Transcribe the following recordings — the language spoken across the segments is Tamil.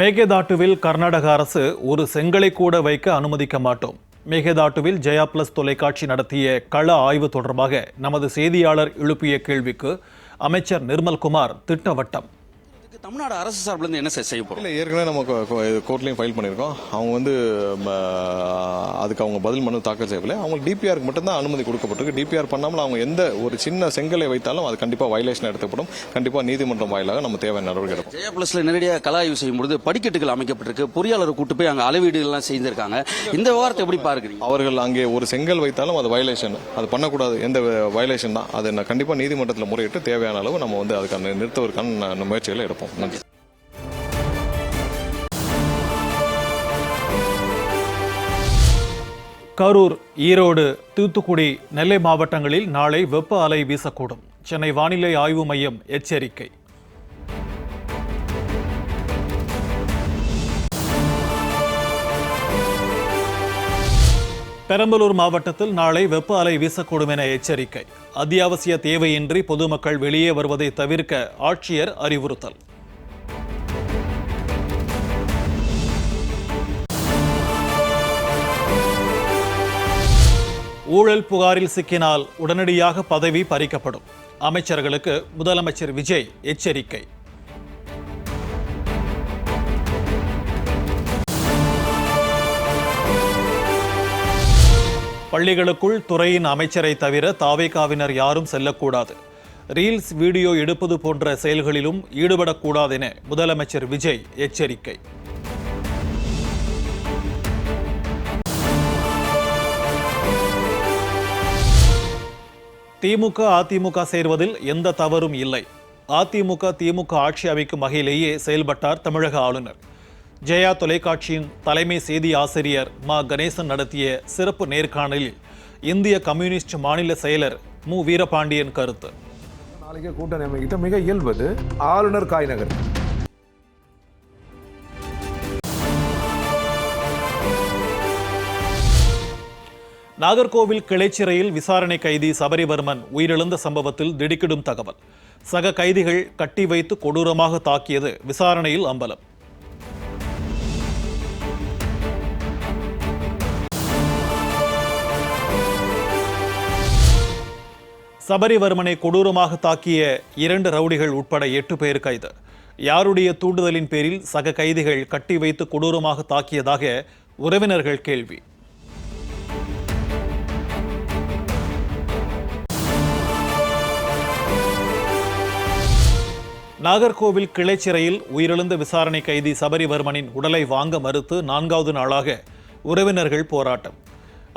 மேகதாட்டுவில் கர்நாடக அரசு ஒரு செங்கலை கூட வைக்க அனுமதிக்க மாட்டோம். மேகதாட்டுவில் ஜெயா பிளஸ் தொலைக்காட்சி நடத்திய கள ஆய்வு தொடர்பாக நமது செய்தியாளர் எழுப்பிய கேள்விக்கு அமைச்சர் நிர்மல்குமார் திட்டவட்டம். தமிழ்நாடு அரசு சார்பில் என்ன செய்ய போறோம்? இல்லை, ஏற்கனவே நம்ம கோர்ட்லையும் ஃபைல் பண்ணியிருக்கோம். அவங்க அதுக்கு அவங்க பதில் மனு தாக்கல் செய்யவில்லை. அவங்க டிபிஆருக்கு மட்டும்தான் அனுமதி கொடுக்கப்பட்டிருக்கு. டிபிஆர் பண்ணாமல் அவங்க எந்த ஒரு சின்ன செங்கலை வைத்தாலும் அது கண்டிப்பாக வயலேஷன் எடுக்கப்படும். கண்டிப்பாக நீதிமன்றம் வாயிலாக நம்ம தேவையான நடவடிக்கை எடுப்போம். ஜெயா பிளஸ்ல நேரடியாக கல ஆய்வு செய்யும்போது படிக்கட்டுகள் அமைக்கப்பட்டிருக்கு, பொறியாளர் கூட்டு போய் அங்கே அளவீடுகள்லாம் செய்திருக்காங்க. இந்த விவகாரத்தை எப்படி பார்க்குறீங்க? அவர்கள் அங்கே ஒரு செங்கல் வைத்தாலும் அது வயலேஷன், அது பண்ணக்கூடாது. எந்த வயலேஷன் தான் அது கண்டிப்பாக நீதிமன்றத்தில் முறையிட்டு தேவையான அளவு நம்ம அதுக்கான நிறுத்துவதற்கான முயற்சிகளை எடுப்போம். நன்றி. கரூர், ஈரோடு, தூத்துக்குடி, நெல்லை மாவட்டங்களில் நாளை வெப்ப அலை வீசக்கூடும். சென்னை வானிலை ஆய்வு மையம் எச்சரிக்கை. பெரம்பலூர் மாவட்டத்தில் நாளை வெப்ப அலை வீசக்கூடும் என எச்சரிக்கை. அத்தியாவசிய தேவையின்றி பொதுமக்கள் வெளியே வருவதை தவிர்க்க ஆட்சியர் அறிவுறுத்தல். ஊழல் புகாரில் சிக்கினால் உடனடியாக பதவி பறிக்கப்படும். அமைச்சர்களுக்கு முதலமைச்சர் விஜய் எச்சரிக்கை. பள்ளிகளுக்குள் துறையின் அமைச்சரை தவிர தாவேகாவினர் யாரும் செல்லக்கூடாது. ரீல்ஸ், வீடியோ எடுப்பது போன்ற செயல்களிலும் ஈடுபடக்கூடாது என முதலமைச்சர் விஜய் எச்சரிக்கை. திமுக, அதிமுக சேர்வதில் எந்த தவறும் இல்லை. அதிமுக, திமுக ஆட்சி அமைக்கும் வகையிலேயே செயல்பட்டார் தமிழக ஆளுநர். ஜெயா தொலைக்காட்சியின் தலைமை செய்தி ஆசிரியர் மா கணேசன் நடத்திய சிறப்பு நேர்காணலில் இந்திய கம்யூனிஸ்ட் மாநில செயலர் மு வீரபாண்டியன் கருத்து. நாளைக்கு கூட்டணி அமைக்கிட்ட மிக இயல்பது ஆளுநர் காய்நகர். நாகர்கோவில் கிளைச்சிறையில் விசாரணை கைதி சபரிவர்மன் உயிரிழந்த சம்பவத்தில் திடுக்கிடும் தகவல். சக கைதிகள் கட்டி வைத்து கொடூரமாக தாக்கியது விசாரணையில் அம்பலம். சபரிவர்மனை கொடூரமாக தாக்கிய 2 ரவுடிகள் உட்பட 8 பேர் கைது. யாருடைய தூண்டுதலின் பேரில் சக கைதிகள் கட்டி வைத்து கொடூரமாக தாக்கியதாக உறவினர்கள் கேள்வி. நாகர்கோவில் கிளைச்சிறையில் உயிரிழந்த விசாரணை கைதி சபரிவர்மனின் உடலை வாங்க மறுத்து 4வது நாளாக உறவினர்கள் போராட்டம்.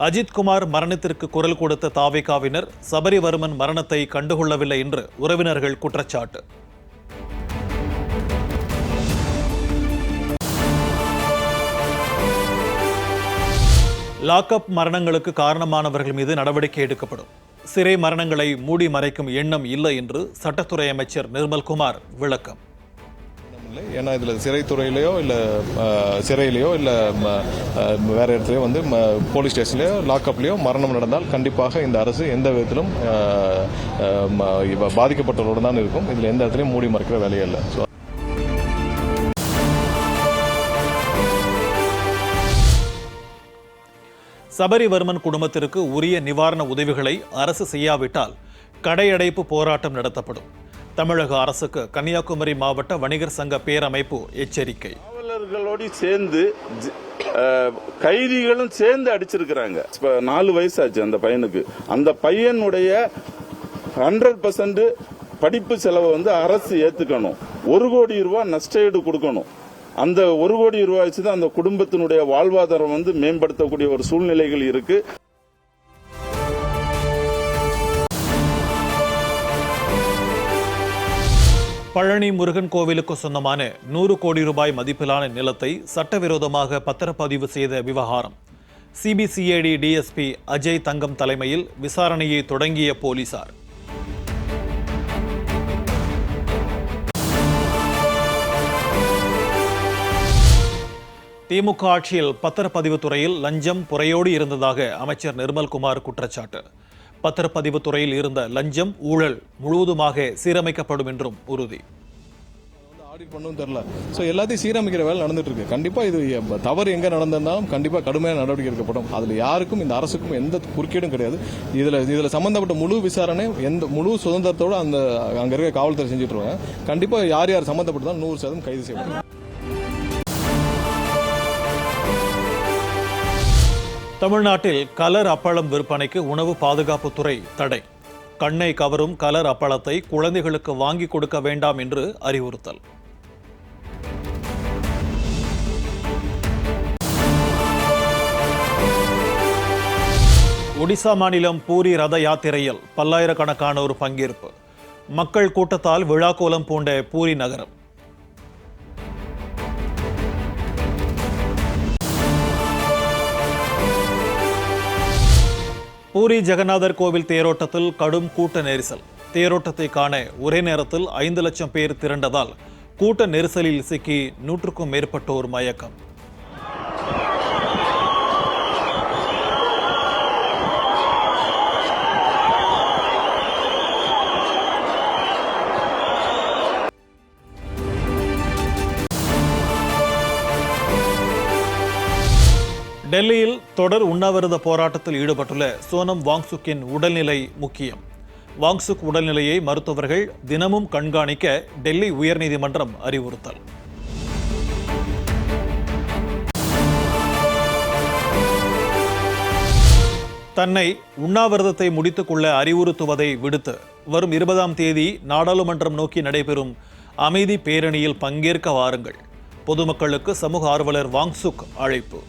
அஜித்குமார் மரணத்திற்கு குரல் கொடுத்த தாவேகாவினர் சபரிவர்மன் மரணத்தை கண்டுகொள்ளவில்லை என்று உறவினர்கள் குற்றச்சாட்டு. லாக்அப் மரணங்களுக்கு காரணமானவர்கள் மீது நடவடிக்கை எடுக்கப்படும். சிறை மரணங்களை மூடி மறைக்கும் எண்ணம் இல்லை என்று சட்டத்துறை அமைச்சர் நிர்மல்குமார் விளக்கம். ஏன்னா இதில் சிறைத்துறையிலையோ இல்லை சிறையிலையோ இல்லை வேற இடத்துலையோ போலீஸ் ஸ்டேஷன்லையோ லாக்அப்லையோ மரணம் நடந்தால் கண்டிப்பாக இந்த அரசு எந்த விதத்திலும் பாதிக்கப்பட்டவர்களுடன் தான் இருக்கும். இதில் எந்த இடத்துலையும் மூடி மறைக்கிற வேலையே இல்லை. சபரிவர்மன் குடும்பத்திற்கு உரிய நிவாரண உதவிகளை அரசு செய்யாவிட்டால் கடையடைப்பு போராட்டம் நடத்தப்படும். தமிழக அரசுக்கு கன்னியாகுமரி மாவட்ட வணிகர் சங்க பேரமைப்பு எச்சரிக்கை. காவலர்களோடு சேர்ந்து கைதிகளும் சேர்ந்து அடிச்சிருக்கிறாங்க. 4 வயசாச்சு அந்த பையனுக்கு. அந்த பையனுடைய 100% படிப்பு செலவை அரசு ஏத்துக்கணும். 1 கோடி ரூபாய் நஷ்டஈடு கொடுக்கணும். அந்த 1 கோடி ரூபாய் தான் அந்த குடும்பத்தினுடைய வாழ்வாதாரம் மேம்படுத்தக்கூடிய ஒரு சூழ்நிலைகள் இருக்கு. பழனி முருகன் கோவிலுக்கு சொந்தமான 100 கோடி ரூபாய் மதிப்பிலான நிலத்தை சட்டவிரோதமாக பத்திரப்பதிவு செய்த விவகாரம். சிபிசிஐடி டிஎஸ்பி அஜய் தங்கம் தலைமையில் விசாரணையை தொடங்கிய போலீசார். திமுக ஆட்சியில் பத்திரப்பதிவு துறையில் லஞ்சம் புறையோடு இருந்ததாக அமைச்சர் நிர்மல்குமார் குற்றச்சாட்டு. பத்திரப்பதிவு துறையில் இருந்த லஞ்சம், ஊழல் முழுவதுமாக சீரமைக்கப்படும் என்றும் உறுதி. பண்ணணும்னு தெரியல. ஸோ எல்லாத்தையும் சீரமைக்கிற வேலை நடந்துட்டு இருக்கு. கண்டிப்பா இது தவறு எங்க நடந்திருந்தாலும் கண்டிப்பா கடுமையான நடவடிக்கை எடுக்கப்படும். அதுல யாருக்கும் இந்த அரசுக்கும் எந்த குறுக்கீடும் கிடையாது. இதுல சம்பந்தப்பட்ட முழு விசாரணை முழு சுதந்திரத்தோட அங்க இருக்க காவல்துறை செஞ்சுட்டு இருக்காங்க. கண்டிப்பா யார் சம்பந்தப்பட்டதால் 100% கைது செய்யப்படும். தமிழ்நாட்டில் கலர் அப்பளம் விற்பனைக்கு உணவு பாதுகாப்புத்துறை தடை. கண்ணை கவரும் கலர் அப்பளத்தை குழந்தைகளுக்கு வாங்கி கொடுக்க வேண்டாம் என்று அறிவுறுத்தல். ஒடிசா மாநிலம் பூரி ரத யாத்திரையில் பல்லாயிரக்கணக்கானோர் பங்கேற்பு. மக்கள் கூட்டத்தால் விழாக்கோலம் பூண்ட பூரி நகரம். பூரி ஜெகநாதர் கோவில் தேரோட்டத்தில் கடும் கூட்ட நெரிசல். தேரோட்டத்தை காண ஒரே நேரத்தில் 5 லட்சம் பேர் திரண்டதால் கூட்ட நெரிசலில் சிக்கி 100க்கும் மேற்பட்டோர் மயக்கம். டெல்லியில் தொடர் உண்ணாவிரத போராட்டத்தில் ஈடுபட்டுள்ள சோனம் வாங்சுக்கின் உடல்நிலை முக்கியம். வாங்சுக் உடல்நிலையை மருத்துவர்கள் தினமும் கண்காணிக்க டெல்லி உயர்நீதிமன்றம் அறிவுறுத்தல். தன்னை உண்ணாவிரதத்தை முடித்துக் கொள்ள அறிவுறுத்துவதை விடுத்து வரும் 20ஆம் தேதி நாடாளுமன்றம் நோக்கி நடைபெறும் அமைதி பேரணியில் பங்கேற்க வாருங்கள். பொதுமக்களுக்கு சமூக ஆர்வலர் வாங்சுக் அழைப்பு.